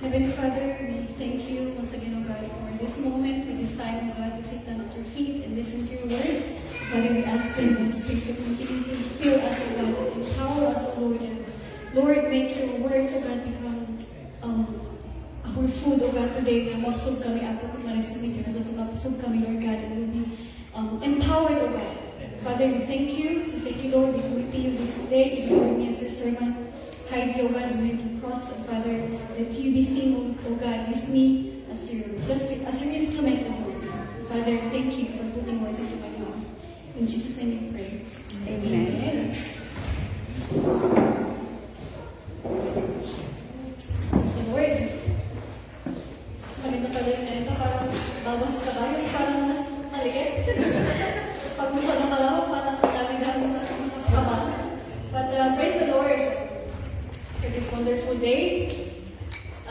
Heavenly Father, we thank you once again, O God, for this moment, for this time, O God, to sit down at your feet and listen to your word. Father, we ask you, Holy Spirit, to continue to fill us, O God, and empower us, O Lord. And Lord, make your words, O God, become our food, O God, today. Na mabusog kami, ako kung marisumit, kasi ito mabusog kami, Lord God, and we'll be empowered, O God. Father, we thank you. We thank you, Lord. We commit to you this day. If you are me as your servant, hide me, O God, behind your cross. And Father, let you be seen, O God, use me as your instrument, O Lord. Father, thank you for putting words into my mouth. In Jesus' name we pray. Amen. Praise the Lord. Maganda pala yung ganito, parang bawas ka tayo, parang mas maliit. Pag masyadong malawak, parang dami-dami makakaba. But praise the Lord for this wonderful day.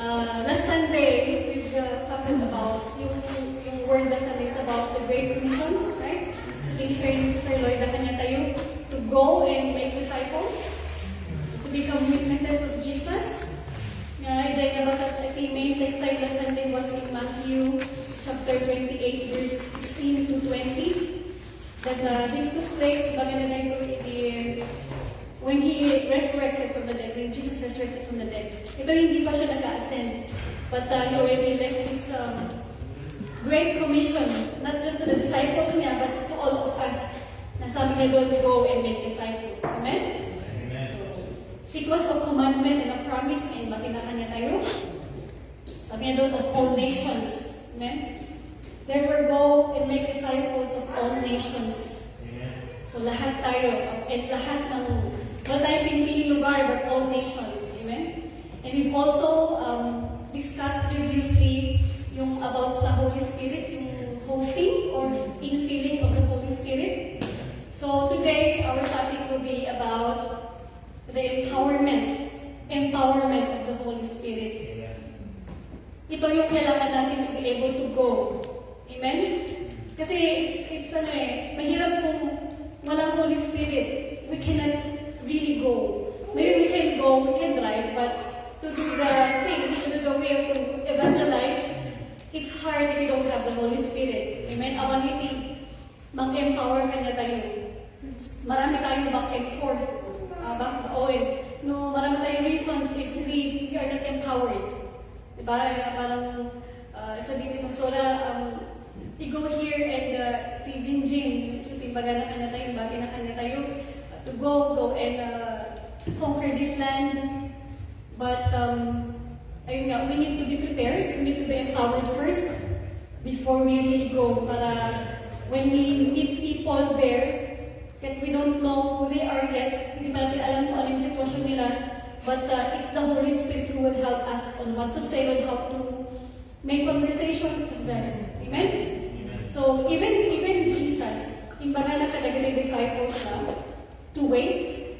Last Sunday, we've talked about yung word last Sunday is about the Great Commission, right? Tinishare ni Sister Lloyd na kanya tayo to go and make disciples, to become witnesses of Jesus. Ijay na ba at the main text tayo last Sunday was in Matthew chapter 28, verse 16 to 20. That this took place, bagay na ito, when He resurrected from the dead, when Jesus resurrected from the dead. Ito hindi pa siya nag-ascend, but He already left this great commission, not just to the disciples niya, but to all of us. Nasabi niya doon, go and make disciples. Amen? Amen. So, it was a commandment and a promise, and matinakan niya tayo. Sabi niya doon, of all nations. Amen? Therefore, go and make disciples of all nations. Amen. So, lahat tayo, and lahat ng, wala tayong pinipiling lugar, but all nations. Amen? And we've also discussed previously yung about sa Holy Spirit, yung hosting or infilling of the Holy Spirit. So, today, our topic will be about the empowerment of the Holy Spirit. Ito yung kailangan natin to be able to go. Amen? Kasi it's mahirap kung walang Holy Spirit. We cannot really go. Maybe we can go, we can drive, but to do the thing, to do the way to evangelize, it's hard if you don't have the Holy Spirit. Amen? Awan hindi, mag-empower kanya tayo. Marami tayong back and forth. Marami tayong reasons if we are not empowered. Diba? Parang sabi ni Pastora, we go here and Jinjin, so timbaga na kanya tayo, bati na kanya tayo, to go and conquer this land. But, ayun nga, we need to be prepared, we need to be empowered first before we really go. Para when we meet people there, that we don't know who they are yet, hindi ba natin alam kung ano yung sitwasyon nila, but it's the Holy Spirit who will help us on what to say, on how to make conversation as well. Amen? So, even Jesus, imbaga na kadagan ng disciples na to wait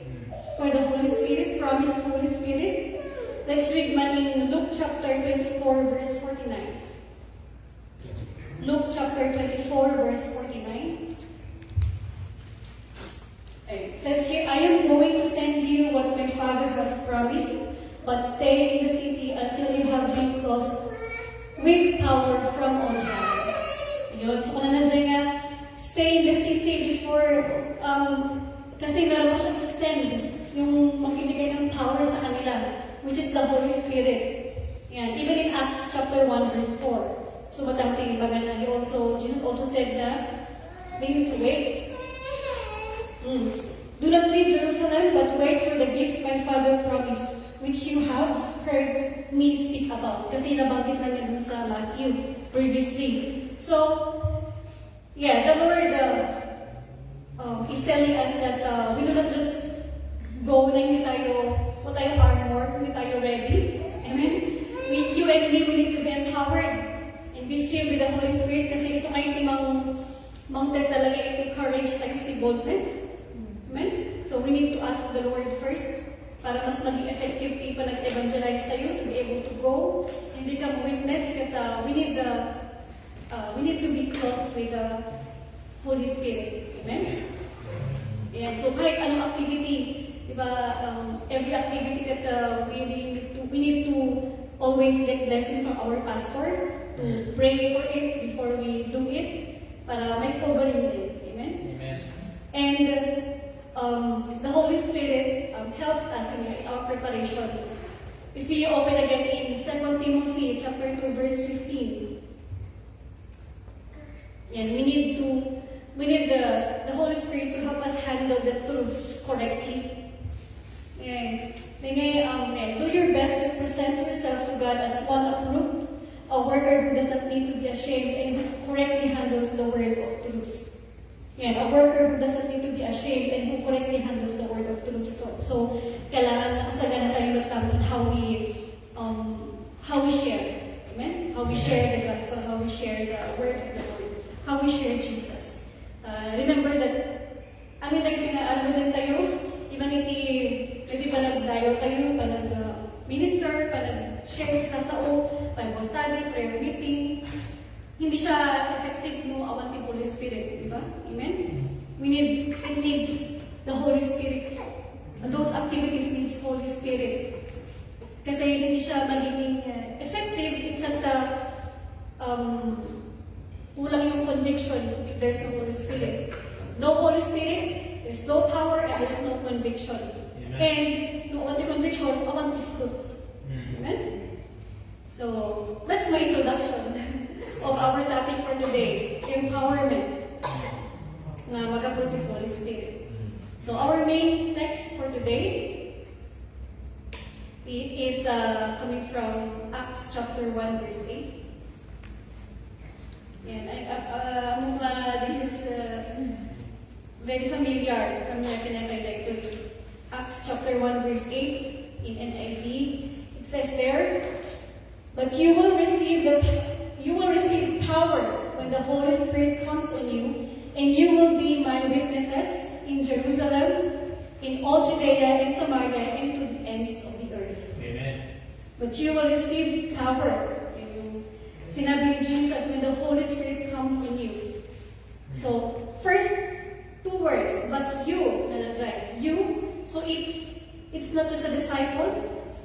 for the Holy Spirit, promise the Holy Spirit. Let's read man in Luke chapter 24, verse 49. Luke chapter 24, verse 49. It says here, I am going to send you what my Father has promised, but stay in the city until you have been clothed with power from on high. Yun. So, kung nandiyan nga, stay in the city before, kasi meron pa siyang send, yung magbibigay ng power sa kanila, which is the Holy Spirit. Yan. Even in Acts chapter 1, verse 4. So, matangting ibaga na. Jesus also said that they need to wait. Do not leave Jerusalem, but wait for the gift my Father promised, which you have heard me speak about. Kasi nabanggit na niya dun sa Matthew previously. So, yeah, the Lord is telling us that we do not just go na hindi tayo, wala tayong armor, hindi tayo ready. Amen? You and me, we need to be empowered and be filled with the Holy Spirit kasi gusto ngayon iti mang talaga iti courage, iti boldness. Amen? So we need to ask the Lord first para mas maging effective pa nag-evangelize tayo to be able to go and become a witness. We need to be close with the Holy Spirit. Amen? And so kahit anong activity, diba, every activity that we need to always get blessing from our pastor to pray for it before we do it para may covering din. Amen? Amen. And the Holy Spirit helps us in our preparation. If we open again in 2 Timothy chapter 2 verse 15. And we need the Holy Spirit to help us handle the truth correctly. And do your best to present yourself to God as one approved, a worker who does not need to be ashamed and who correctly handles the word of truth. A worker who does not need to be ashamed and who correctly handles the word of truth. So kailangan nakasagana tayo in how we share. Amen? How we share the gospel, how we share the word of the Lord, how we share Jesus. Remember that, amin tayo alam mo din tayo, even maybe panagdayo tayo, panag-minister, panag-share sa sao, Bible study, prayer meeting, hindi siya effective no awan ti Holy Spirit, di ba? Amen? It needs the Holy Spirit. Those activities needs Holy Spirit. Kasi hindi siya magiging effective, it's at kulang yung conviction if there's no Holy Spirit. No Holy Spirit, there's no power, and there's no conviction. Amen. And no awan ti conviction, awan ti fruit. Amen? So, that's my introduction of our topic for today, empowerment na mag-approve the Holy Spirit. So, our main text for today is coming from Acts chapter 1 verse 8. And this is very familiar from the Pinatay Acts chapter 1 verse 8 in NIV. It says there, "But you will receive power when the Holy Spirit comes on you, and you will be my witnesses in Jerusalem, in all Judea and Samaria, and to the ends of the earth." Amen. But you will receive power. Sinabi ni Jesus, when the Holy Spirit comes on you. So, first, two words, but you, you. So it's not just a disciple,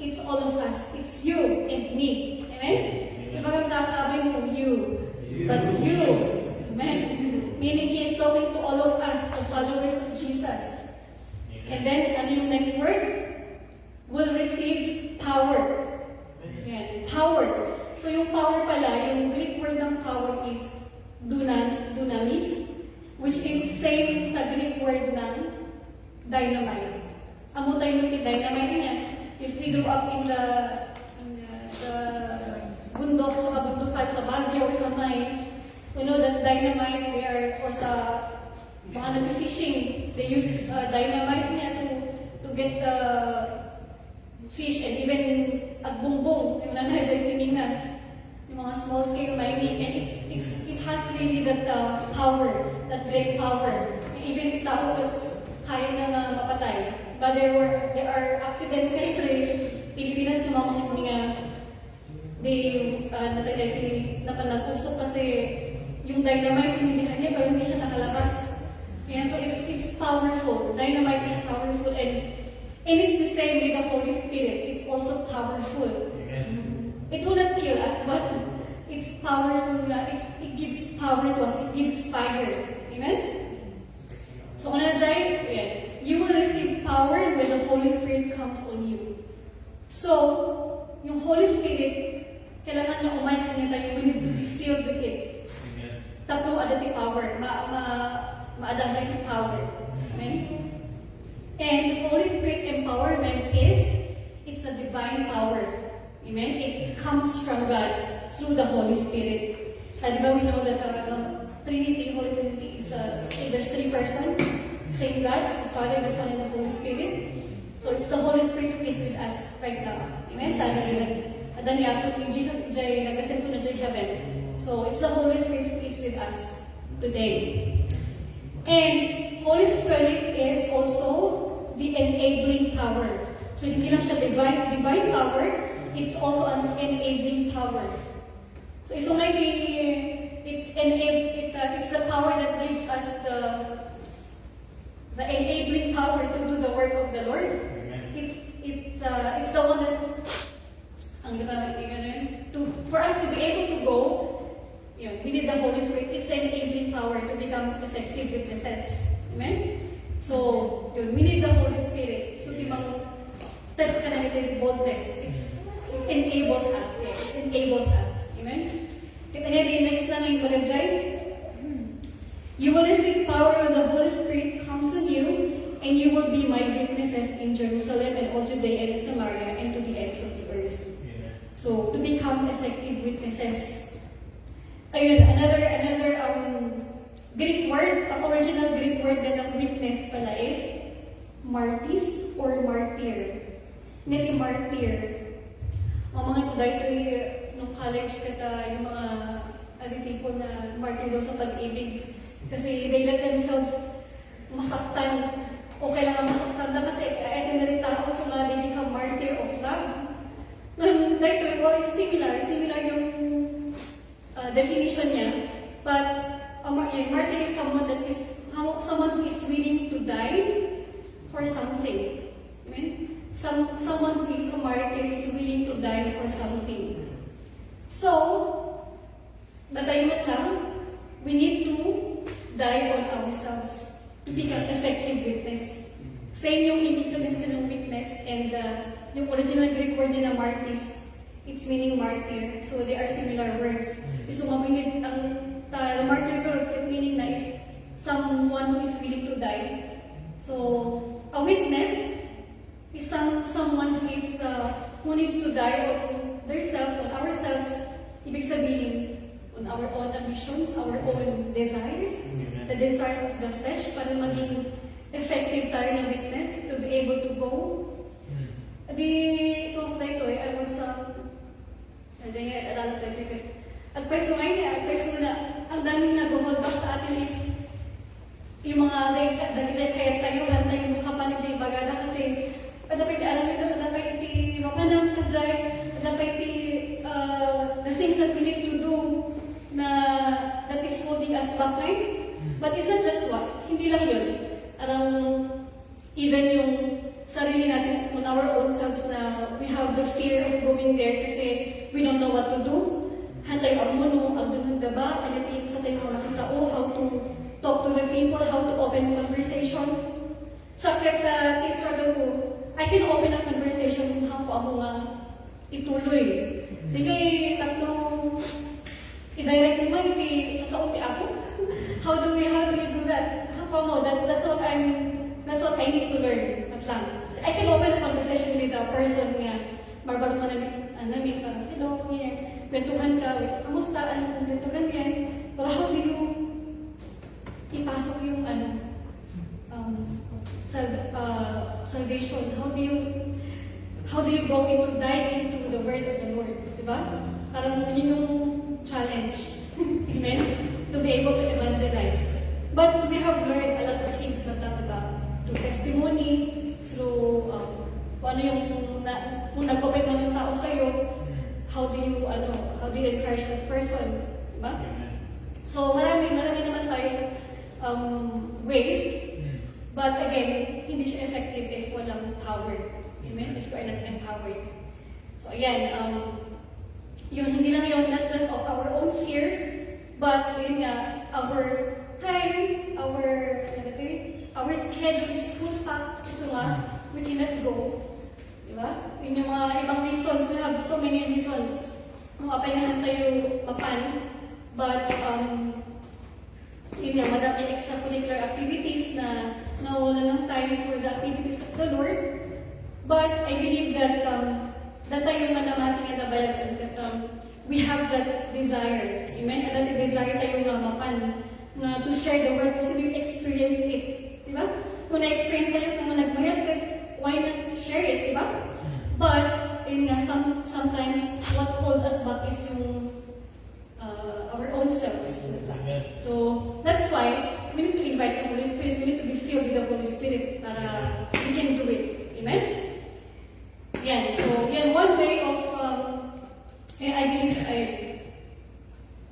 it's all of us. It's you and me. Amen? Ibang sabi mo, you. But you. Amen? Meaning He is talking to all of us, the followers of Jesus. And then, ano yung next words? Will receive power. Ayan, power. So yung power pala, yung Greek word ng power is dunamis, which is same sa Greek word ng dynamite. Amo tayo yung dynamite niya. If we grew up in the bundok, sa kabundukan, sa Baguio or sa mines, we know that dynamite, or sa mga nag-fishing, they use dynamite niya to get the fish, and even at bumbong, yung nanay yung mga small scale mining, and it has really that power, that great power. Even tao kaya na mapatay. But there are accidents ngayon sa Pilipinas ng mga napanapusok kasi yung dynamite sinindihan niya pero hindi siya nakalabas. And so it's powerful. Dynamite is powerful, and it's the same with the Holy Spirit. It's also powerful. Amen. It will not kill us, but it's powerful. It gives power to us. It gives fire. Amen? So, you will receive power when the Holy Spirit comes on you. So, yung Holy Spirit, kailangan niya umay kanya tayo. We need to be filled with it. Amen. Tatlo adati power. Maadahan yung power. Amen? And the Holy Spirit empowerment it's a divine power. Amen? It comes from God through the Holy Spirit. Diba we know that the Trinity, Holy Trinity is there's three persons, same God, it's the Father, the Son, and the Holy Spirit. So it's the Holy Spirit who is with us right now. Amen? Tani Jesus ijay nag-ascenso na jay heaven. So it's the Holy Spirit who is with us today. And Holy Spirit is also the enabling power. So hindi lang siya divine power, it's also an enabling power. So it's the power that gives us the enabling power to do the work of the Lord. Amen. It's the one that ang For us to be able to go, yun, we need the Holy Spirit. It's an enabling power to become effective witnesses. Amen? So, yun, we need the Holy Spirit. So, timang type ka na ito boldness. It enables us. Yeah, it enables us. Amen? Kita niya, the next na yung magajay. You will receive power when the Holy Spirit comes on you, and you will be my witnesses in Jerusalem and all Judea and Samaria and to the ends of the earth. Yeah. So, to become effective witnesses. Ayun, another Greek word, ang original Greek word na ng witness pala is martis or martyr. Ngiti martyr. Ang mga kuday ito nung college kata yung mga other people na martyr daw sa pag-ibig. Kasi they let themselves masaktan. Okay lang ang masaktan na kasi ito na rin tao sa mga they become martyr of love. Dito, well, it's similar yung definition niya. But a martyr is someone who is willing to die for something. Amen? Someone who is a martyr is willing to die for something. So, natayuan lang, we need to die on ourselves to become effective witness. Same yung ibig sabihin ng witness and yung original Greek word na martis, it's meaning martyr. So they are similar words. So maminit ang martyr ko, meaning na is someone who is willing to die. So a witness is someone who is who needs to die on themselves, on ourselves. Ibig sabihin, on our own ambitions, our own desires, the desires of the flesh, para maging effective tayo na witness, to be able to go. Kung tayo I was, advice mo ngayon, advice mo na, ang daming nag-hold back sa atin if yung mga dahil kaya tayo, yung kapanig sa ibagada kasi, dapat alam ito, dapat iti rokanang kasay, dapat iti the things that we need to do na that is holding us back, right? But it's not just what, hindi lang yun. Even yung sarili natin on our own selves na we have the fear of going there kasi we don't know what to do. Hantay ang muno, ang dunod gaba, and then sa tayo kung nakisao, how to talk to the people, how to open conversation. Sakit struggle ko, I can open a conversation kung ako ang mga ituloy. Di kay tatlong i-direct mo ba, hindi sasaunti ako? How do you do that? How mo? That's what I need to learn. At lang. I can open a conversation with a person nga barbaro ka namin, parang hello, ganyan. Kwentuhan ka, kamusta, ano kung ganito, ganyan. Pero how do you ipasok yung salvation? How do you go into dive into the word of the Lord? Diba? Parang yun yung challenge. Amen? To be able to evangelize. But we have learned a lot of things na talaga through testimony, through kung ano yung kung nag-open man yung tao sa'yo, how do you encourage that person? Diba? So marami naman tayong ways, but again, hindi siya effective if walang power. Amen? If we are not empowered. So ayan, yun, hindi lang yun, not just of our own fear, but yun nga, our time, our schedule is full packed, so nga, we cannot go. Diba? Yun yung mga ibang reasons, we have so many reasons. Kung apayahan tayo mapan, but yun nga, madami extracurricular activities na nawala ng time for the activities of the Lord. But I believe that tayo manamating at nabayagan that we have that desire. Amen? At that desire tayo mapan na to share the word kasi we've experienced it. Diba? Kung na-experience tayo, kung nagbayad ka, why not share it? Diba? But, yun nga, sometimes what holds us back is yung our own selves. So, that's why we need to invite the Holy Spirit. We need to be filled with the Holy Spirit para we can do it. Amen? Yan. So, yan, one way of, I believe,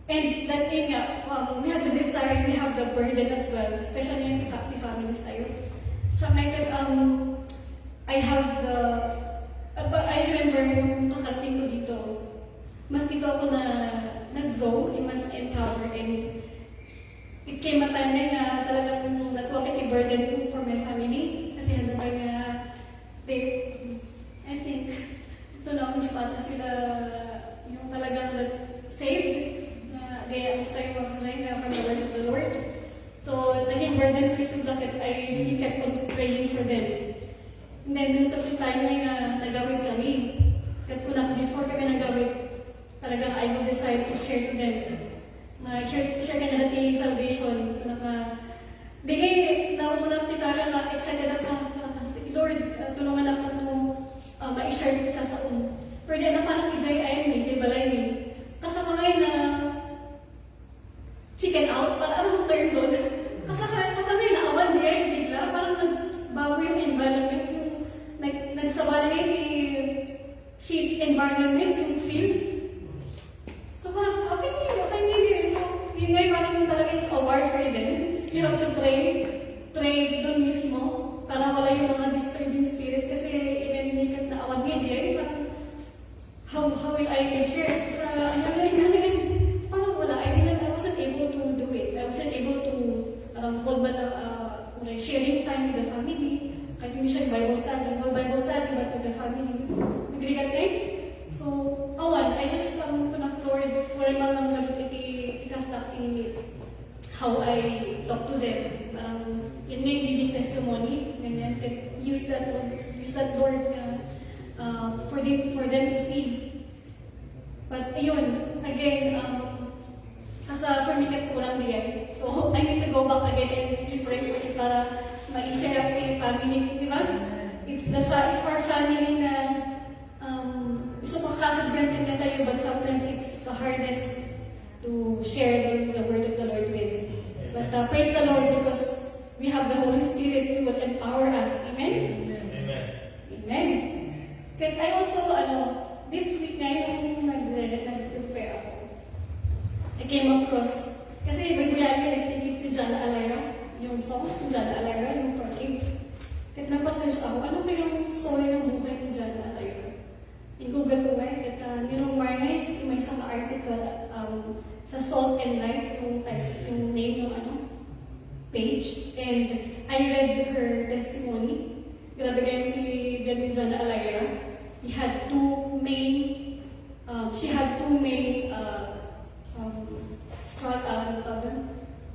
and that yun nga, we have the desire, we have the burden as well, especially yung families tayo. So, like that, I have the, but I remember yung kakating ko dito, mas dito ako na nag-grow, mas empower, and it came a time na talagang nag-walk burden for my family. Kasi handa tayo na I think, ito na akong pata sila yung talagang saved na they tayo mag-sign from the word of the Lord. So, naging burden ko yung bakit I really kept on praying for them. And then, nung time na nagawid kami, before kami nagawid, talagang I will decide to share to them. Share ka na natin salvation. Digay, naunang titala na excited ako. Lord, tulungan ako ma-share ko sa saon. Pero di na parang ijay balay mi. Kasama ngayon na chicken out, para ano mong turn doon? Kasama yung naawan niya yung bigla, parang nagbago yung environment, yung nagsabali yung feed environment, yung feel. So parang, okay hindi. So, yun ngayon parang talaga it's a war for them. You have to pray doon mismo, para wala yung mga disturbing spirit, kasi even nikat na awan niya, di parang, how will I share sa parang wala, I wasn't able to do it. I wasn't able to hold sharing time with the family. Kahit hindi siya Bible study, but with the family. Nagrigat na so, awan, I just Lord, wala man lang ikastak how I talk to them. Yun nga yung living testimony, and use that Lord for them to see. But ayun, again, for me kat kulang digay. So I need to go back again and keep praying for it para ma-share ang yung family, di ba? It's our family na gusto makakasagdan ka tayo, but sometimes it's the hardest to share the word of the Lord with. But praise the Lord, because we have the Holy Spirit who will empower us. Amen? Amen. Because I also, this week na yung nag-prepare ako. I came across, kasi may kuyari nag-tickets ni Jana Alara, yung songs ni Jana Alara, yung for kids. Kahit napasearch ako, ano ba yung story ng buhay ni Jana Alara? In Google ko ba, nirong Marnay, may isang article sa Salt and Light, yung name ng page, and I read her testimony. Grabe kayo ni Jana Alara. She had two main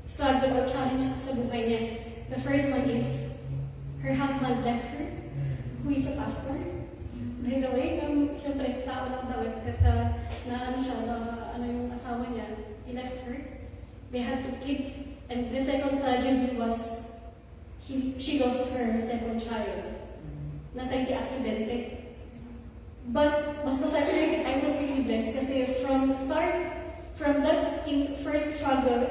struggle or challenge sa buhay niya. The first one is her husband left her, who is a pastor. By the way, siyempre tao lang daw yung asawa niya, he left her. They had 2 kids, and the second tragedy was she lost her second child. Natay di aksidente. But mas masakit, I was really blessed kasi from that first struggle,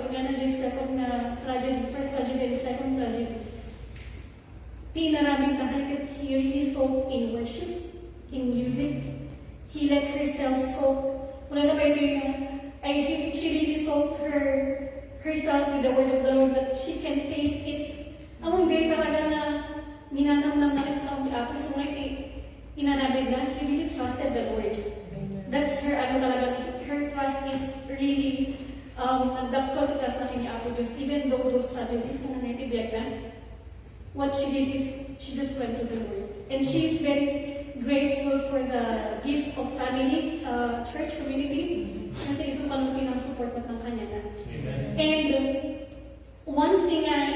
first tragedy and second tragedy, tinaraming dahil he really soaked in worship, in music. He let herself soak. She really soaked herself with the word of the Lord, that she can taste it. Among day talaga na ninanamnam na rin sa Saudi Arabia, so inanabig na, he really trusted the Lord. That's her, her trust is really, nagdapto to trust na kanya Apo Diyos, even though those tragedies na nangyayari na, what she did is, she just went to the Lord. And she is very grateful for the gift of family sa church community, kasi isang panuti ng support ng kanya na. And one thing na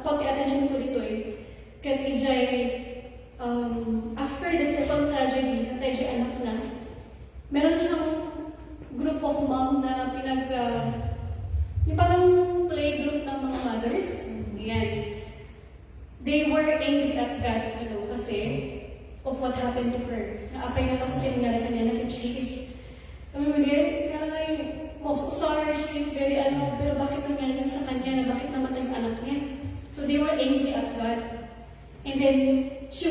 pag-attention ko dito kaya ijay, after the second tragedy, natay siya anak na, meron siyang group of mom na yung parang playgroup ng mga mothers. Yan. They were angry at God, kasi of what happened to her. Naapay na kasi nga na kanya na she is, most sorry, she is very pero bakit nangyari sa kanya, na bakit namatay yung anak niya? So they were angry at God. And then she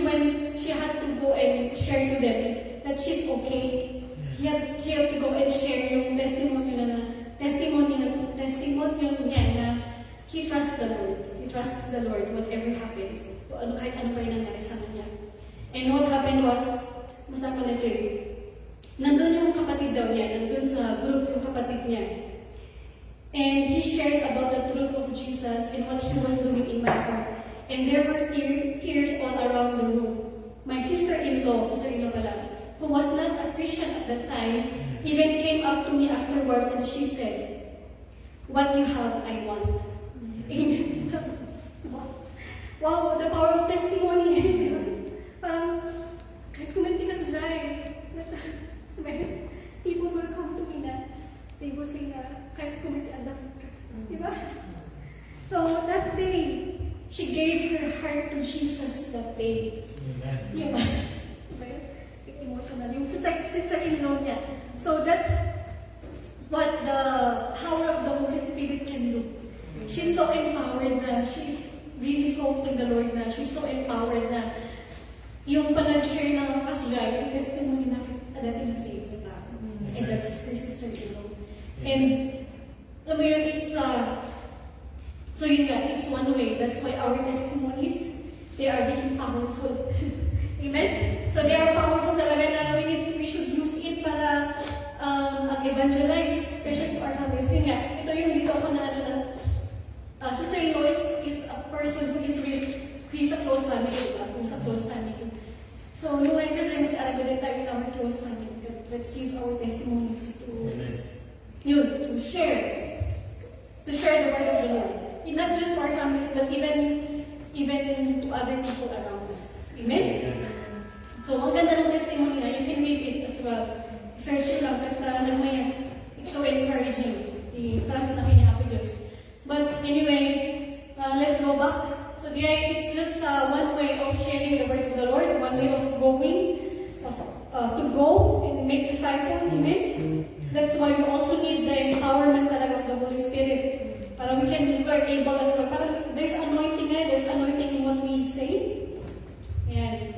had to go and share to them that she's okay. He had to go and share yung testimony niya na he trusts the Lord. He trusts the Lord whatever happens. Kahit ano pa yung nangyari sa kanya. And what happened was, masama na ito nandun yung kapatid daw niya, nandun sa group yung kapatid niya. And he shared about the truth of Jesus and what he was doing in my heart. And there were tears all around the room. My sister-in-law pala, who was not a Christian at that time, even came up to me afterwards and she said, "What you have, I want." Amen. Wow, the power of testimony. Parang, kahit kuminti ka sa live, people will come to me na, they will say na, kahit kuminti alam ka. Diba? So, that day, she gave her heart to Jesus that day. Amen. Diba? Emotional. Yung sister-in-law niya. So, that's what the power of the Holy Spirit can do. She's so empowered na, she's really so in the Lord na, she's so empowered na, yung panag-share ng kasya, yung testimony na, dati na save na tao. And that's her sister-in-law. And, alam mo yun, it's, so yun nga, it's one way. That's why our testimonies, they are really powerful. Amen? So they are powerful talaga na we should use it para evangelize, especially to our families. Yun nga, ito yung dito ako na sister-in-law is a person who is a close family, diba? Who's a close family. So, nung kasi mag-arago din tayo in our close family, let's use our testimonies to share the word of the Lord. Not just our families, but even to other people around us. Amen? So, ang ganda ng testimony na, you can read it as well. Search lang, at nagmayan. It's so encouraging. I-trust na kanya Diyos. But anyway, let's go back. So it's just one way of sharing the word of the Lord, one way of going, to go and make disciples. Amen? That's why we also need the empowerment talaga of the Holy Spirit. Para we're able as well. Para there's anointing, right? There's anointing in what we say. And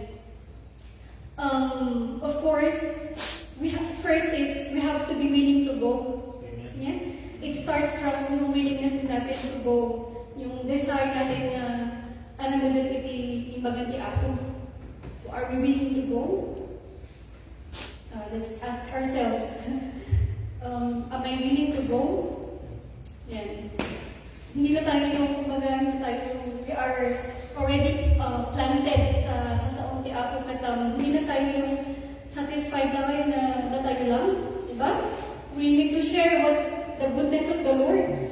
of course, first is we have to be willing to go. Yeah? It starts from yung willingness din natin to go. Yung desire natin na ano mo din iti imbagan ti ako. So are we willing to go? Let's ask ourselves. Am I willing to go? Yan. Hindi na tayo yung we are already planted sa saon ti ako at hindi na tayo yung satisfied na tayo lang. Diba? We need to share the goodness of the Lord.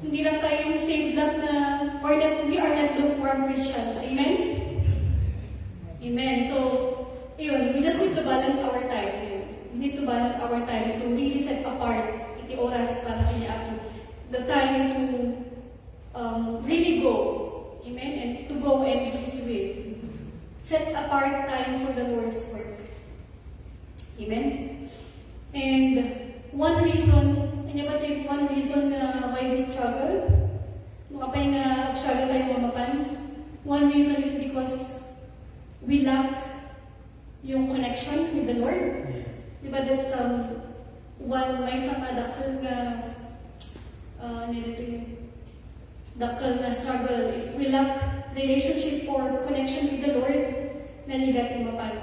Hindi lang tayo yung saved lang na, or that we are not lukewarm Christians. Amen? Amen. So, yun, we just need to balance our time. We need to balance our time to really set apart iti oras para kanya ako. The time to really go. Amen? And to go and do His will. Set apart time for the Lord's work. Amen? And one reason why we struggle, mapay nga struggle tayo mamapan, one reason is because we lack yung connection with the Lord. Diba that's one may sama dakal nga dakal na struggle. If we lack relationship or connection with the Lord, naligat yung mapan.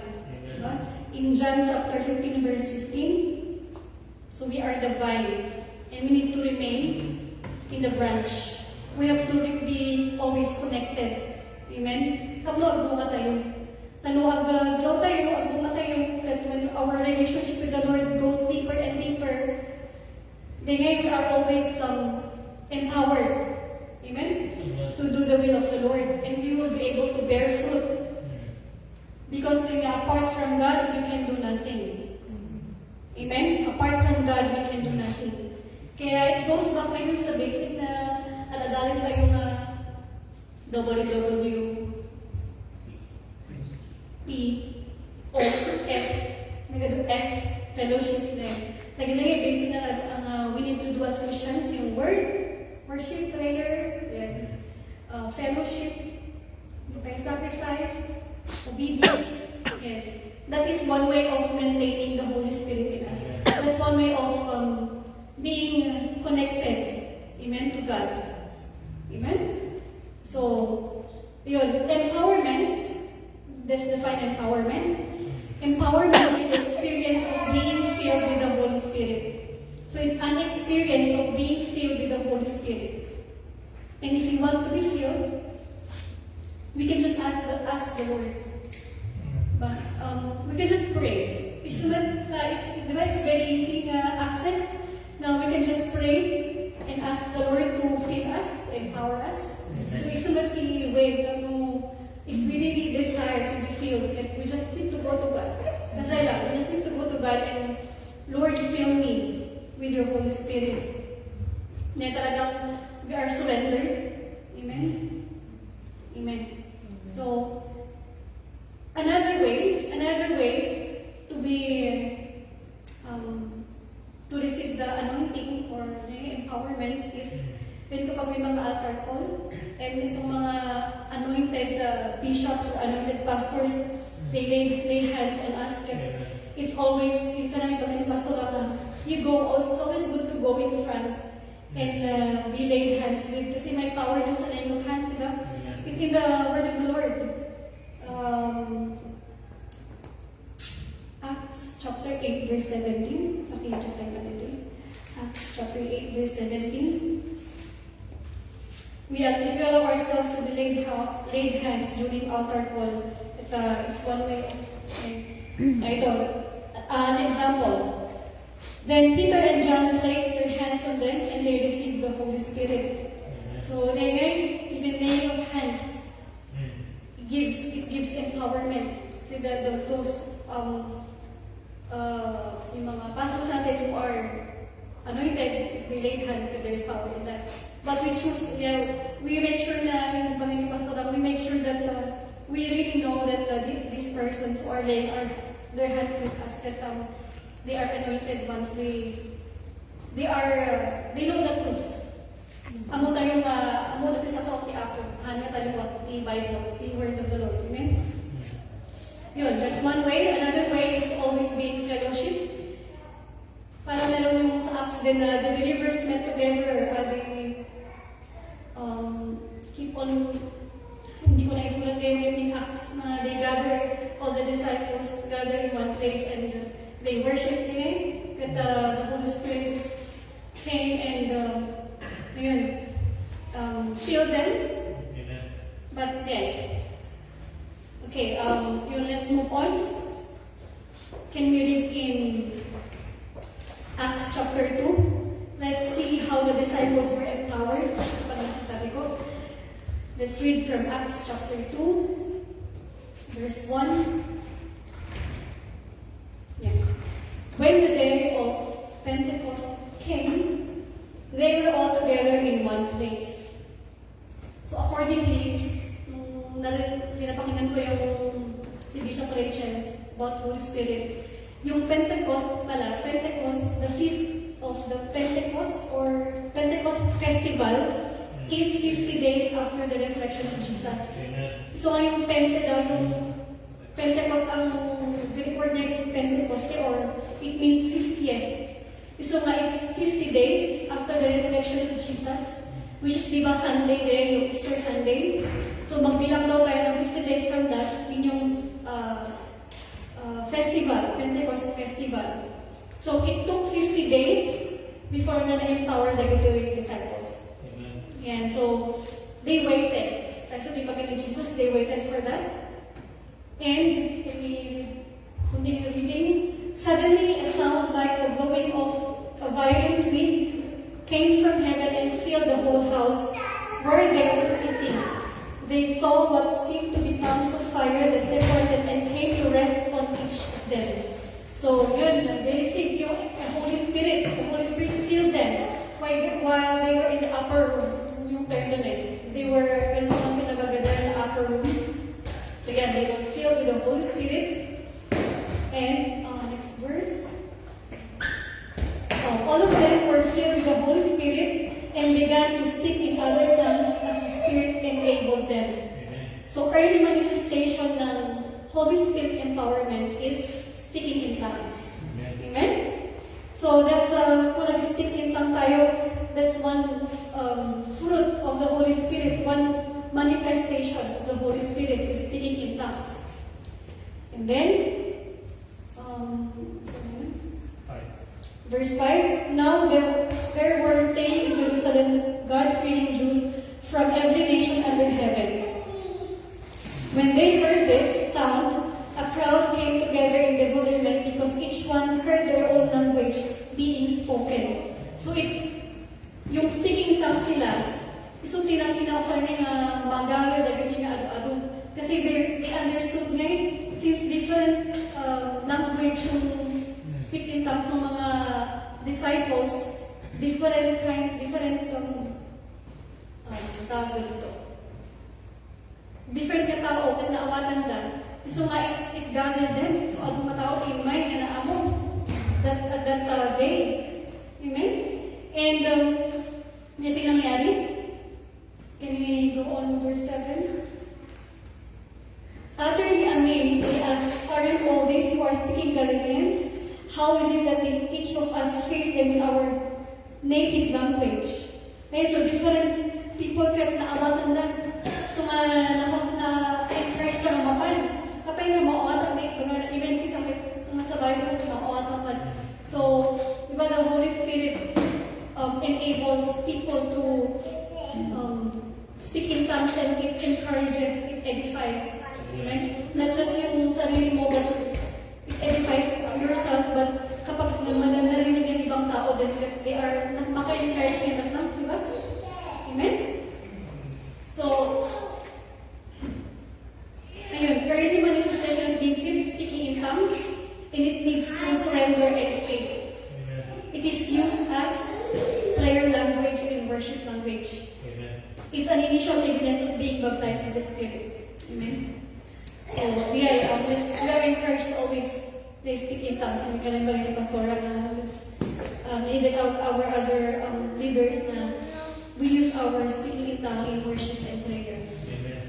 Diba? In John chapter 15 verse 15, so we are the vine, and we need to remain in the branch. We have to be always connected. Amen? Taluag bunga tayo. Taluag daw tayo, bunga tayo, that when our relationship with the Lord goes deeper and deeper, then we are always empowered. Amen? To do the will of the Lord, and we will be able to bear fruit. Because apart from God, we can do nothing. Amen? Apart from God, we can do nothing. Kaya it goes back rin sa basic na aladalin tayo na WWPOS F fellowship na nagiging basic na we need to do as Christians yung worship, prayer, fellowship, sacrifice, obedience. That is one way of maintaining the Holy Spirit in us. That's one way of being connected, amen, to God. Amen? So, yun, empowerment, let's define empowerment. Empowerment is the experience of being we want to be filled, we can just ask the Lord. But we can just pray. It's very easy access. Now we can just pray and ask the Lord to fill us, to empower us. So it's not the way that if we really desire to be filled, that we just need to go to God. Kasi lang, we just need to go to God and Lord, fill me with your Holy Spirit. Na talagang we are surrendered. Amen? Amen. So, another way to be to receive the anointing or empowerment is ito kami mga altar call and itong mga anointed bishops or anointed pastors, they lay hands on us. And it's always, you cannot go in pastoral, it's always good to go in front and be laid hands with, kasi may power dun sa name of hands, diba? It's in the word of the Lord. Acts chapter 8 verse 17. Pakita tayo na dito. Acts chapter 8 verse 17. If we allow ourselves to be laid hands during altar call, it's one way of an example. Then Peter and John placed their hands on them and they received the Holy Spirit. So even laying of hands, it gives empowerment. See that those yung mga pastors natin who are anointed, they lay hands because there is power in that. But we choose, we make sure na yung pagiging pastoral, we make sure that we really know that these persons who are laying their hands with us, that they are anointed ones. They know the truth. Amo tayong amo natin sa ti ako, hanya tayong was the Bible, the word of the Lord. Amen. Yun, that's one way. Another way is to always be in fellowship. Para meron yung sa Acts din na the believers met together, they keep on, hindi ko na isulat kayo in Acts, na they gather, all the disciples gather in one place and they worship, that the Holy Spirit came and filled them. But then, okay, let's move on. Can we read in Acts chapter 2? Let's see how the disciples were empowered. Let's read from Acts chapter 2, verse 1. Yeah. When the day of Pentecost came, they were all together in one place. So accordingly, pinapakinggan ko yung si Bishop Rachel about Holy Spirit. Yung Pentecost pala, the feast of the Pentecost or Pentecost festival is 50 days after the resurrection of Jesus. So yung Pentecost, ang Greek word niya is Pentecost, or it means 50th. So it's 50 days after the resurrection of Jesus, which is diba Sunday din, yung Easter Sunday. So magbilang daw tayo ng 50 days from that, yun yung festival, Pentecost festival. So it took 50 days before na-empower the disciples. And so they waited. So di pagkat ni Jesus, they waited for that. And if we continue reading, suddenly a sound like the blowing of a violent wind came from heaven and filled the whole house where they were sitting. They saw what seemed to be tongues of fire that separated and came to rest on each of them. So yun, they received yung Holy Spirit. The Holy Spirit filled them while they were in the upper room. Yung term doon they were in some pinagagada in the upper room. So yeah, they were filled with the Holy Spirit. And next verse. All of them were filled with the Holy Spirit and began to speak in other tongues as the Spirit enabled them. So early manifestation ng Holy Spirit empowerment is speaking in tongues. Amen? So that's kung nag-speak in tongue tayo, that's one fruit of the Holy Spirit, one manifestation of the Holy Spirit is speaking in tongues. And then, verse 5, now there were staying in Jerusalem God-fearing Jews from every nation under heaven. When they heard this sound, a crowd came together in bewilderment because each one heard their own language being spoken. So yung speaking tongues nila, isulti lang kinausan niya nga Bangalore, dagiti nga ado-ado. Kasi they understood nga, since different language yung speaking tongues ng mga disciples, different tawag dito. Different ka tao, at naawatan da. So nga, it gathered them. So ano matao, imay, nga naamo. That day. Amen? And, ito yung nangyari. Can we go on verse 7? Utterly amazed, they asked, aren't all these who are speaking Galileans? How is it that each of us hears them in our native language? Okay, so different people kahit naamatan na. So na-encourage ka ng mapan. Kapag nga mauwatan, even si kapit masabay ka ng mauwatan man. So, diba the Holy Spirit enables people to speak in tongues and it encourages, it edifies. Right? Not just yung sarili mo, but it edifies yourself, but kapag narinig yung ibang tao, then they are maka-encourage nila na, di ba? Amen? So, ayun, early manifestation of being filled, speaking in tongues, and it needs to surrender and faith. It is used as prayer language and worship language. Amen. It's an initial evidence of being baptized with the Spirit. Amen? So, yeah, we are encouraged to always speak in tongues. And kaya balik yung pastora na even our other leaders na we use our speaking in tongues in worship and prayer. Amen.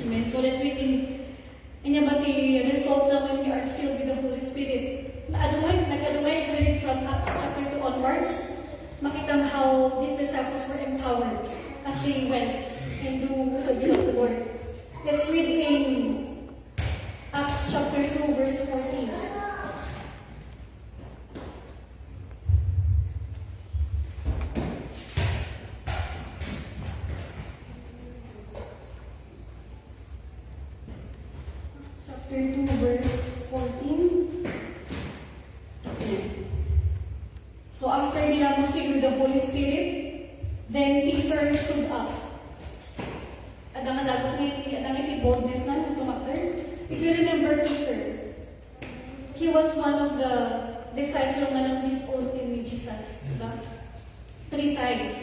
Amen. So let's read in ba the result na when you are filled with the Holy Spirit. Nag-adumay, if we read from Acts chapter 2 onwards, makita how these disciples were empowered as they went and do the will of the Lord. Let's read in Acts chapter 2 verse 14. Chapter 2 verse 14. So after nila ma-filled with the Holy Spirit, then Peter stood up. Adang adagos ni boldness na tumakter. If you remember Peter, he was one of the disciples na nag-disown ni Jesus. Diba? 3 times.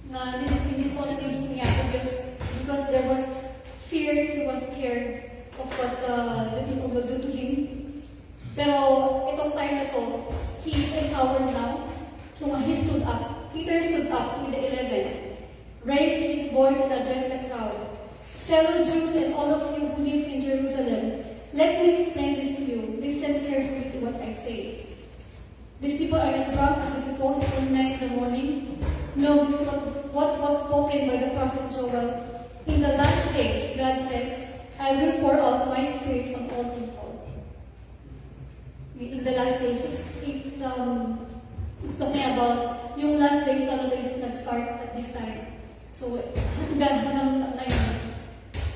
Na disown ni Jesus niya because there was fear, he was scared of what the people will do to him. Pero itong time na to, he is empowered now. So he stood up. Peter stood up with the 11, raised his voice and addressed the crowd. Fellow Jews and all of you who live in Jerusalem, let me explain this to you. Listen carefully to what I say. These people are not drunk as you suppose at midnight in the morning. No, this is what was spoken by the prophet Joel. In the last days, God says, I will pour out my spirit on all people. In the last days, it's talking about yung last days na nag-start at this time. So, hanggang ngayon,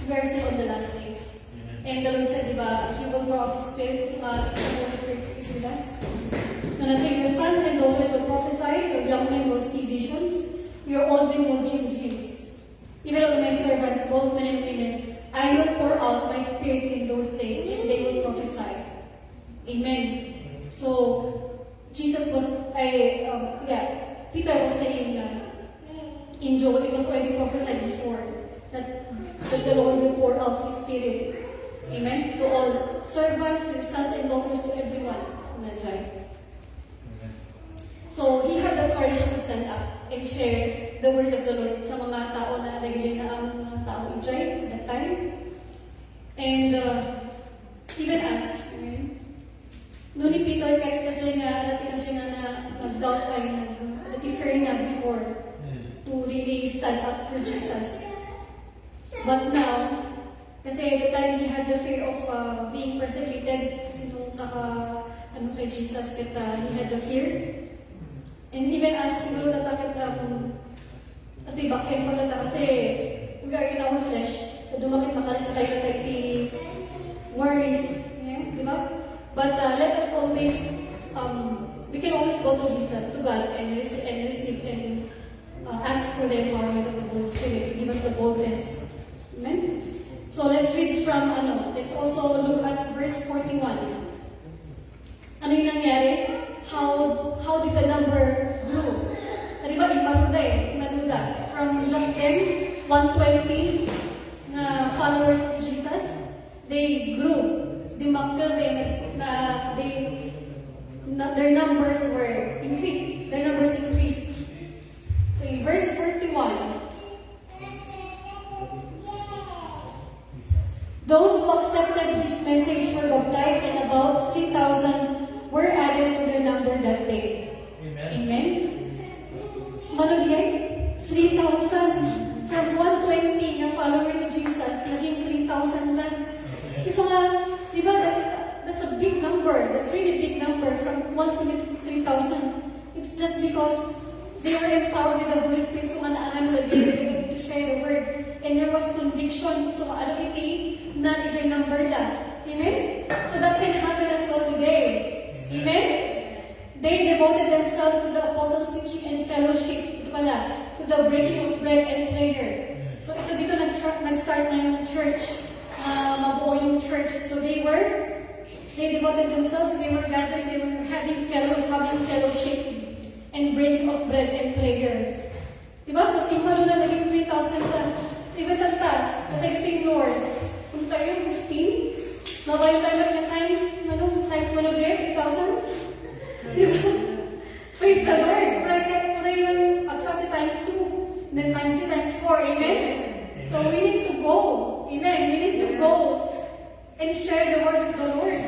we are still on the last days. And the Lord said, diba, He will pour out His Spirit, so the Holy Spirit is with us. And until your sons and daughters will prophesy, your young men will see visions, your old men will dream dreams. Even on my servants, both men and women, I will pour out my Spirit in those days, and they will prophesy. Amen. So, Jesus was, Peter was saying in Joel, it was already prophesied before that the Lord will pour out His Spirit. Amen. To all servants, to sons and daughters, to everyone. So, he had the courage to stand up and share the word of the Lord sa mga tao na nagiging na ang mga tao enjoy at that time. And even us, no ni Peter kahit kasi nga nag-doubt tayo nag-defer na before to really stand up for Jesus. But now, kasi the time he had the fear of being persecuted, kasi nung kay Jesus, he had the fear. And even as siguro tatakit at back and forth na kasi we are in our flesh. So dumakit makalit na tayo na tayo worries. Yeah, di ba? But let us always, we can always go to Jesus, to God, and receive and ask for the empowerment of the Holy Spirit to give us the boldness. Amen? So let's read from, let's also look at verse 41. Ano yung nangyari? How did the number grow? Di ba, imaduda. From just them, 120 na followers of Jesus, they grew. Their numbers were increased. Their numbers increased. So in verse 41, those who accepted his message were baptized, and about 3,000 were added to their number that day. Amen? Ano diyan? 3,000. From 120 na follower ni Jesus, naging 3,000 na. So di ba, that's a big number. That's really big number. From 120 to 3,000. It's just because they were empowered with the Holy Spirit. So naaram na they were able to share the word. And there was conviction. So ano iti na iti number na. Amen? So that can happen as well today. Amen? They devoted themselves to the apostles' teaching and fellowship. Ito pala, to the breaking of bread and prayer. So ito dito nag-start na yung church. Mabuo yung church. So they devoted themselves, they were gathering, they were having fellowship and breaking of bread and prayer. Diba? So tingnan na naging 3,000 na. So iba tata, natay ito yung Lord. Kung tayo 15, nabayo tayo na times mano there, 3,000? Diba? Praise the Lord. Pura yung accepted times 2, then times 3, times 4, amen? So we need to go. Amen. We need to go and share the word of the Lord.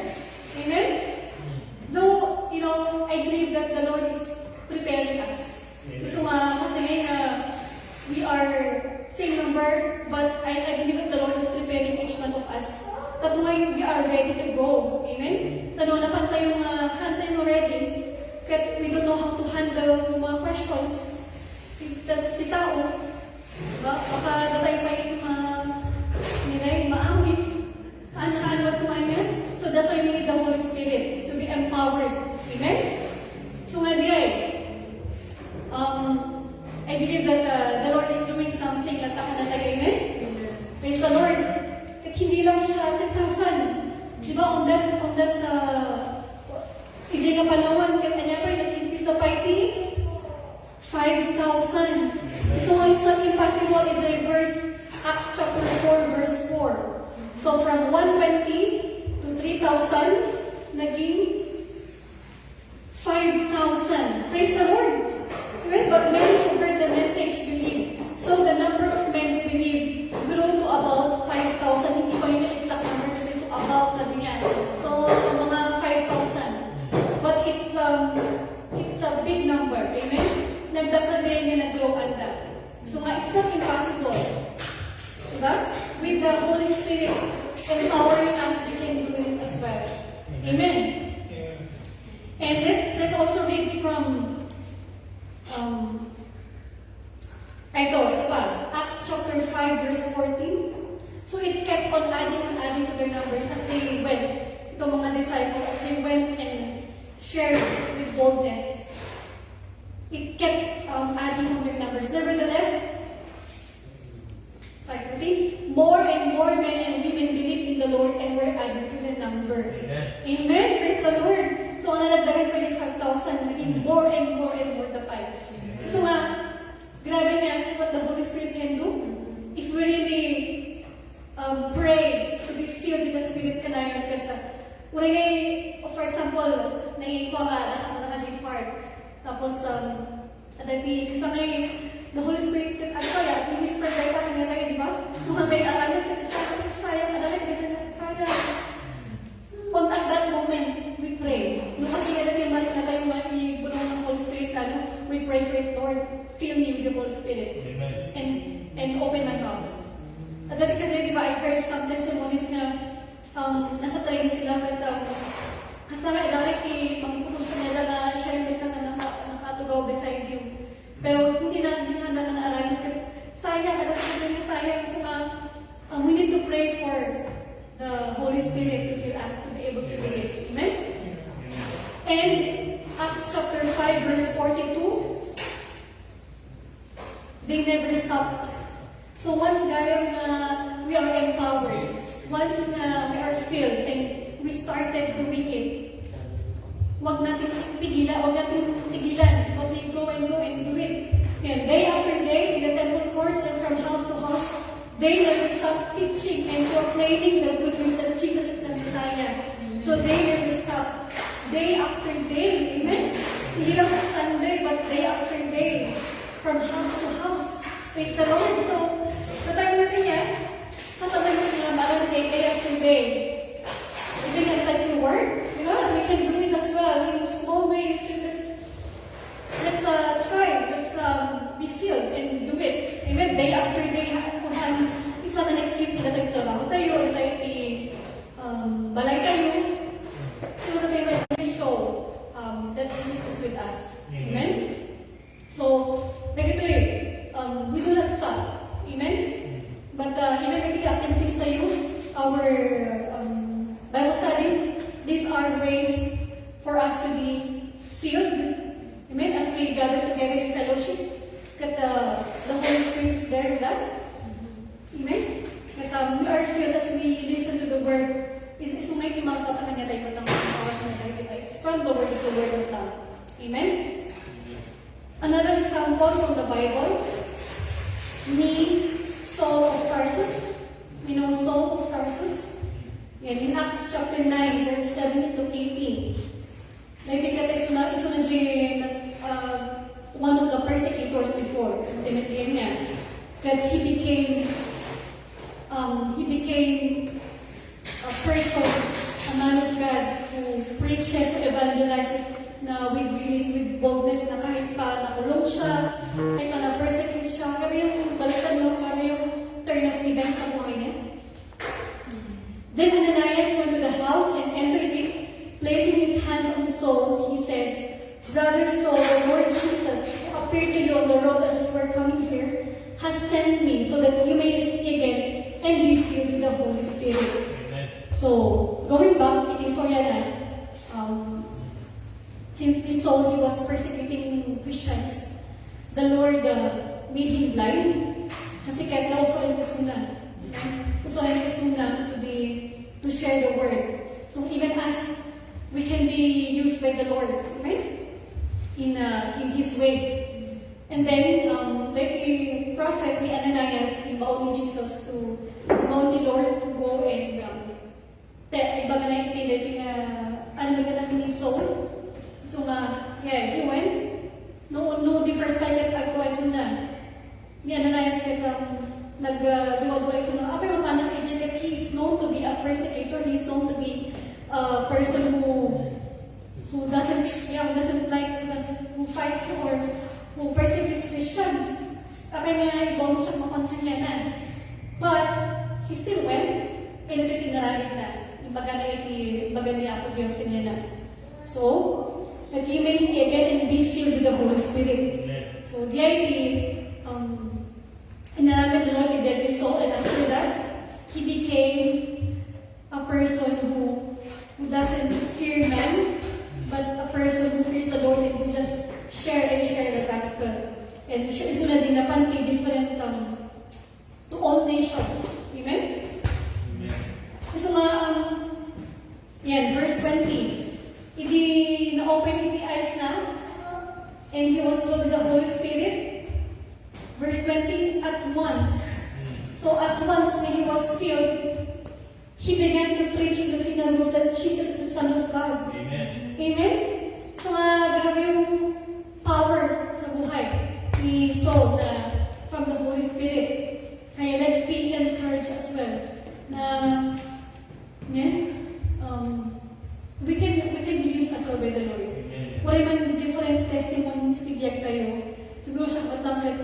Amen? Though, I believe that the Lord is preparing us. Gusto kasi ngayon we are same number, but I believe that the Lord is preparing each one of us. That ngayon we are ready to go. Amen? Tanong na pantay yung hantay mo ready, kasi we don't know how to handle yung mga questions. Di tao. Diba? Baka datay pa yung maawis. Ano kumain yan? So that's why we need the Holy Spirit to be empowered. Amen? So nga I believe that the Lord is doing something. Latakan na tayo. Amen? Praise the Lord. At hindi lang siya 10,000. Diba? On that hindi ka panawan. Kaya niya pa nag-increase the piety. 5,000. So it's not impossible. It's a verse, Acts chapter 4, verse 4. So from 120 to 3,000, naging 5,000. Praise the Lord. Right? But many who heard the message believed. So the number of men who believed grew to about 5,000. Hindi pa yun yung exact number kasi to about, sabi niya. So mga 5,000. But it's a big number. Amen? Nagdakagay nga nag-grow anda. So it's not impossible. Diba? With the Holy Spirit empowering us, we can do this as well. Amen? And let's also read from ito pa, Acts chapter 5, verse 14. So it kept on adding to their numbers as they went. Ito mga disciples, as they went and shared with boldness. It kept adding on their numbers. Nevertheless, 5:14, more and more men and women believed in the Lord and were added to the number. Amen. Amen. Praise the Lord. So, nanagdagan pa yung 5,000, naging more and more the 5. So grabe nga what the Holy Spirit can do. If we really pray to be filled with the Spirit kanayon kanta. For example, naiikuha ka na Park. Tapos, dati, kasama the Holy Spirit, ano kaya, i-whisper tayo sa kanya tayo, di ba? Mga tayo, alam sayang, sayang. On at that moment, we pray. Nung kasi dati, malik na tayo ibulong ng Holy Spirit, we pray for it, Lord, fill me with the Holy Spirit. Amen. And open my mouth. At dati kasi, di ba, I heard some testimonies na nasa train sila, but kasama, dati, magpupunta sa nila na siya yung nakatugaw beside you. Pero hindi na naalala 42, they never stopped. So once gayong we are empowered, once we are filled and we started doing it, wag natin tigilan what we go and do it. And day after day, in the temple courts and from house to house, they never stopped teaching and proclaiming the good news that Jesus is the Messiah. So they never stopped. Day after day, amen? Hindi lang sa Sunday, but day after day, from house to house. Praise the Lord. So, tatay natin yan, kasabay mo nga malang day after day. Even at like your work, we can do it as well in small ways. Let's try. Let's be filled and do it. Amen. Day after day, it's not an excuse na nagtrabaho tayo, tayo balay tayo. So that they will show that Jesus is with us. Amen. So, nagito we do not stop. Amen. But even nagito activities tayo, our Bible studies, these are ways for us to be filled. Amen. As we gather together in fellowship, that the Holy Spirit is there with us. Amen. That we are filled as we listen to the Word. It's from the Word of the Word of God. Amen. Another example from the Bible. Saul of Tarsus. We know Saul of Tarsus. And in Acts chapter 9, verse 17 to 18. I think that is one of the persecutors before Timothy, that he became a person, a man of God who preaches, who evangelizes with boldness na kahit pa nakulong siya, kahit pa na-persecute siya, grabe yung balikan mo, grabe yung turn of events sa buhay niya. Then Ananias went to the house and entered it. Placing his hands on Saul, he said, Brother Saul, the Lord Jesus, who appeared to you on the road as you were coming here, has sent me so that you may see again and be filled with the Holy Spirit. Amen. So, going back, it is since this Saul, he was persecuting Christians, the Lord made him blind. Kasi kahit na uso ang kasunan. Uso ang kasunan to share the word. So even us, we can be used by the Lord, right? In His ways. And then, the prophet ni Ananias, ibaon ni Jesus ibaon ni Lord to go and iba ka na itinit yung ano ba ni Saul. So he went. No, the first time that ako ay sunan. Ni Ananias nagduwag-duwag sunan. Pero manang that he is known to be a persecutor. He is known to be a person who doesn't like us, who fights or who persecutes Christians. Kaya nga ibang siya makonsinyanan. But he still went, and ito tinaragin na. Ibaga niya ako Diyos niya na. So, that you may see again and be filled with the Holy Spirit. Amen. So, the idea, inaragin the Lord ni Saul, and after that, he became a person who doesn't fear man, but a person who fears the Lord and who just share the gospel. And siya is na panti different to all nations. Amen? Amen. So verse 20. Hindi na-open the eyes na, and he was filled with the Holy Spirit. Verse 20, at once. So at once when he was filled, he began to preach in the synagogues that Jesus is the Son of God. Amen. Amen? So grabe yung power sa buhay ni Saul from the Holy Spirit. Kaya let's be encouraged as well na we can be used as well by the Lord. Wala man different testimonies tibiyag tayo. Siguro siya patang like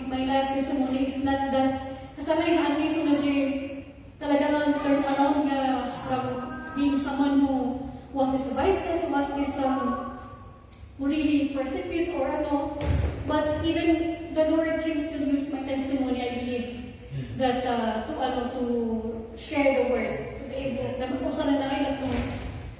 my life testimony is not that. Kasama yung anis na talaga nang turn around from being someone who was this vices, was this who really persecutes or ano. But even the Lord can still use my testimony, I believe, that to share the word, to be able,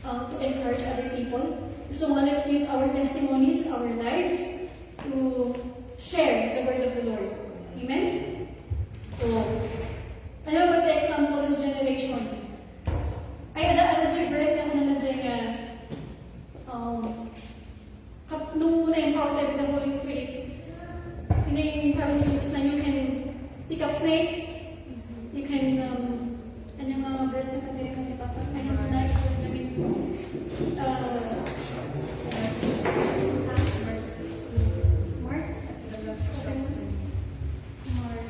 to encourage other people. So let's use our testimonies, our lives, to share the word of the Lord. Amen? So, ano ba the example this generation? Ay, ada siya verse na kung nandiyan nga, nung na-empower tayo with the Holy Spirit, hindi yung promise of Jesus na you can pick up snakes, you can, ano yung mga verse na katirin ng Papa? I have not, Mark? Mark.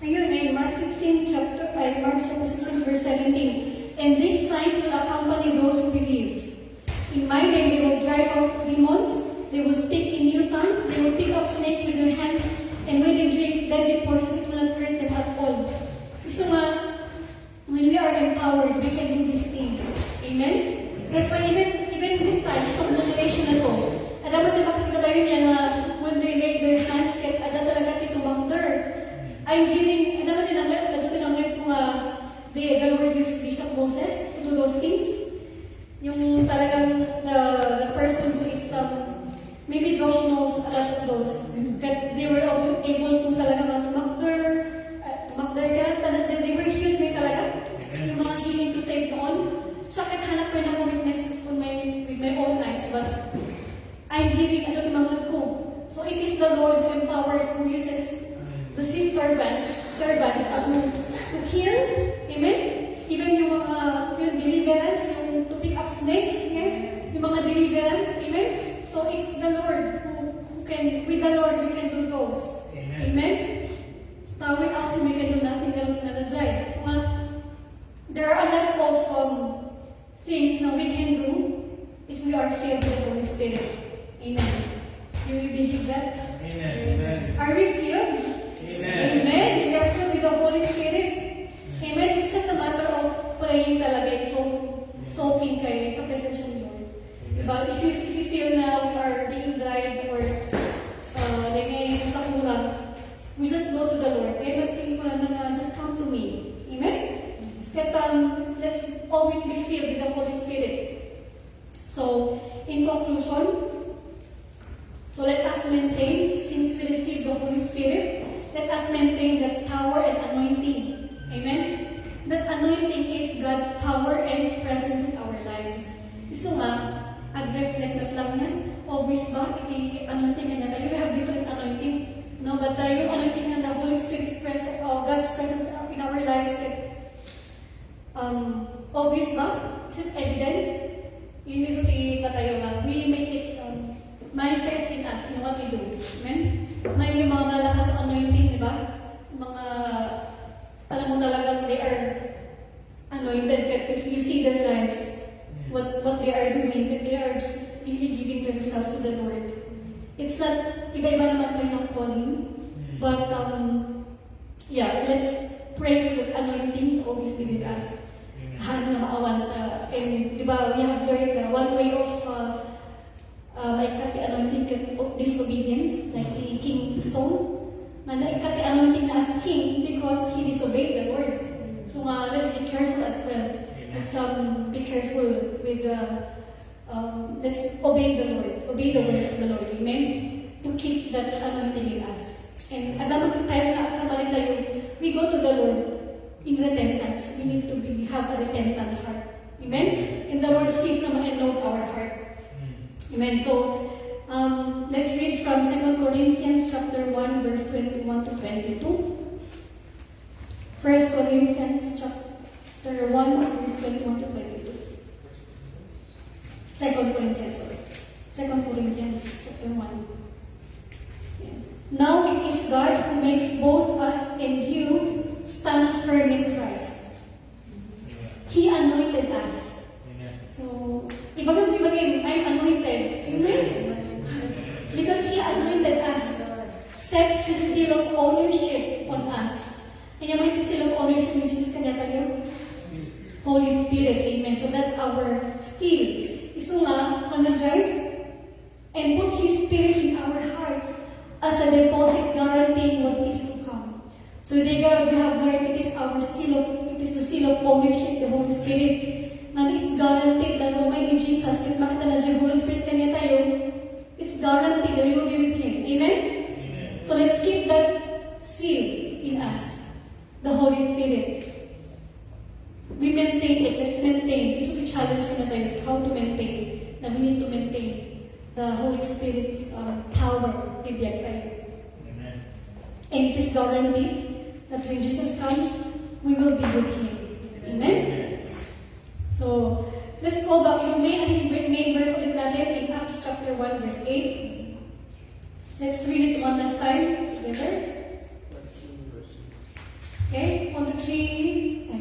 Ayun, Mark 16, Mark chapter 16, verse 17. And these signs will accompany those who believe. In my name they will drive out demons, they will speak in new tongues, they will pick up snakes with their hands, and when they drink deadly poison, it will not hurt them at all. So when we are empowered, we can do these things. Amen? That's why even this time, itong generation na to, dapat na makikita tayo niya na when they lay their hands, ada talaga ito wonder. I'm hearing, dapat din ang the Lord used Bishop Moses to do those things. Yung talagang the person who is, maybe Josh knows a lot of those, that they were able to talaga tumakder ka, they were healed na talaga. Yung mga healing to save noon. So, kahit hanap ko na witness with my own eyes, but I'm hearing ko. So, it is the Lord who empowers, who uses his servants to heal. Amen? Even yung mga deliverance, yung to pick up snakes, yung mga deliverance, amen? So it's the Lord who can, with the Lord we can do those. Amen? Without Him we can do nothing, meron na nandiyan. So there are a lot of things na we can do if we are filled with the Holy Spirit. Amen? Do we believe that? Amen. Are we filled? Amen. We are filled with the Holy Spirit. Amen. It's just a matter of praying talaga, soaking kayo sa presence of the Lord. But if you feel na we are being dried or sa kulang, we just go to the Lord. Kaya magpili ko na just come to me. Amen. But let's always be filled with the Holy Spirit. So, in conclusion, so let us maintain, since we receive the Holy Spirit, let us maintain that power and anointing. Amen? That anointing is God's power and presence in our lives. So nga, ag-reflect lang na, obvious ba, anointing na tayo, we have different anointing. No, but yung anointing na the Holy Spirit's presence, God's presence in our lives, obvious ba? Is it evident? Yun yung suti pa tayo nga. We make it manifest in us, in what we do. Amen? May yung mga malalakas sa anointing, di ba? Mga, alam mo talagang they are anointed. If you see their lives, what they are doing, that they are just really giving themselves to the Lord. It's not, iba-iba naman tayo ng calling. But, let's pray for that anointing to always be with us. Na maawan. And, di ba, we have learned one way of the anointing of disobedience, like the King Saul. The anointing as a king because he disobeyed the Lord. So let's be careful as well. Let's be careful with let's obey the Lord. Obey the word of the Lord. Amen? To keep that anointing in us. And at the time na kamali tayo, we go to the Lord in repentance. We need to have a repentant heart. Amen? And the Lord sees naman and knows our heart. Amen. So, let's read from 2 Corinthians chapter 1, verse 21 to 22. 1 Corinthians chapter 1, verse 21 to 22. 2 Corinthians chapter 1. Yeah. Now it is God who makes both us and you stand firm in Christ. He anointed us. So, ibagay, I'm anointed. Amen? Because He anointed us. Set His seal of ownership on us. Kanya may seal of ownership which is kanya tayo? Holy Spirit. Amen. So that's our seal. Iso nga, and put His Spirit in our hearts as a deposit guaranteeing what is to come. So God, we have learned it is our seal of, it is the seal of ownership, the Holy Spirit. And it's guaranteed that when may Jesus, if makita na siya Holy Spirit kanya tayo, it's guaranteed that we will be with Him. Amen? So let's keep that seal in us, the Holy Spirit. We maintain it. Let's maintain. This will be challenge na tayo, how to maintain. Na we need to maintain the Holy Spirit's power. Bibiyag tayo. And it is guaranteed that when Jesus comes, we will be with Him. Amen? So, let's go back. Yung main verse ulit natin in Acts chapter 1 verse 8. Let's read it one last time together. Okay, 1, 2, 3.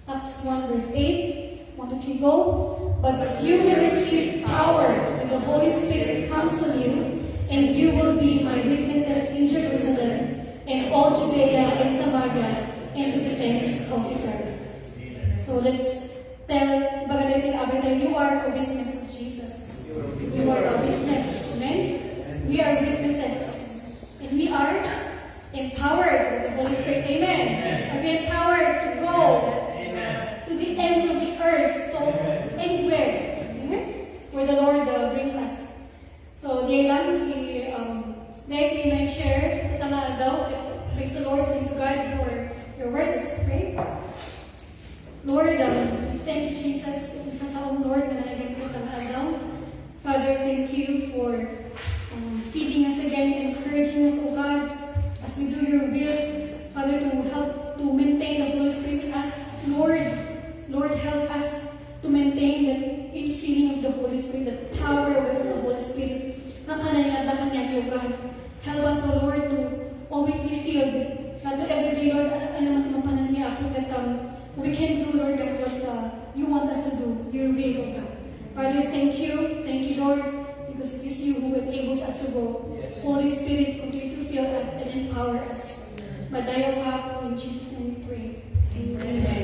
Acts 1 verse 8. 1, 2, 3, go. But you will receive power when the Holy Spirit comes on you, and you will be my witnesses in Jerusalem and all Judea and Samaria and to the ends of the earth. So let's tell you are a witness of Jesus. You are a witness. Amen? We are witnesses. And we are empowered with the Holy Spirit. Amen? Are we empowered to go to the ends of the earth? So anywhere. Amen? Where the Lord brings us. So, di lang, may share, tama daw, praise the Lord, thank you God for your word, let's pray. Lord, we thank you Jesus, isa sa Lord, na nagagay ko tama daw. Father, thank you for feeding us again, encouraging us, O God, as we do your will, Father, to help to maintain the Holy Spirit in us. Lord, help us to maintain that infilling of the Holy Spirit, the power within the Holy Spirit. Nakanayadahan niya, O God. Help us, O Lord, to always be filled. Not to every day, Lord, alam natin mapanan niya ako that we can do, Lord God, what you want us to do, your will, O God. Father, thank you, Lord, because it is you who enables us to go. Yes. Holy Spirit, continue to fill us and empower us. Madayo ha, in Jesus' name we pray. Amen.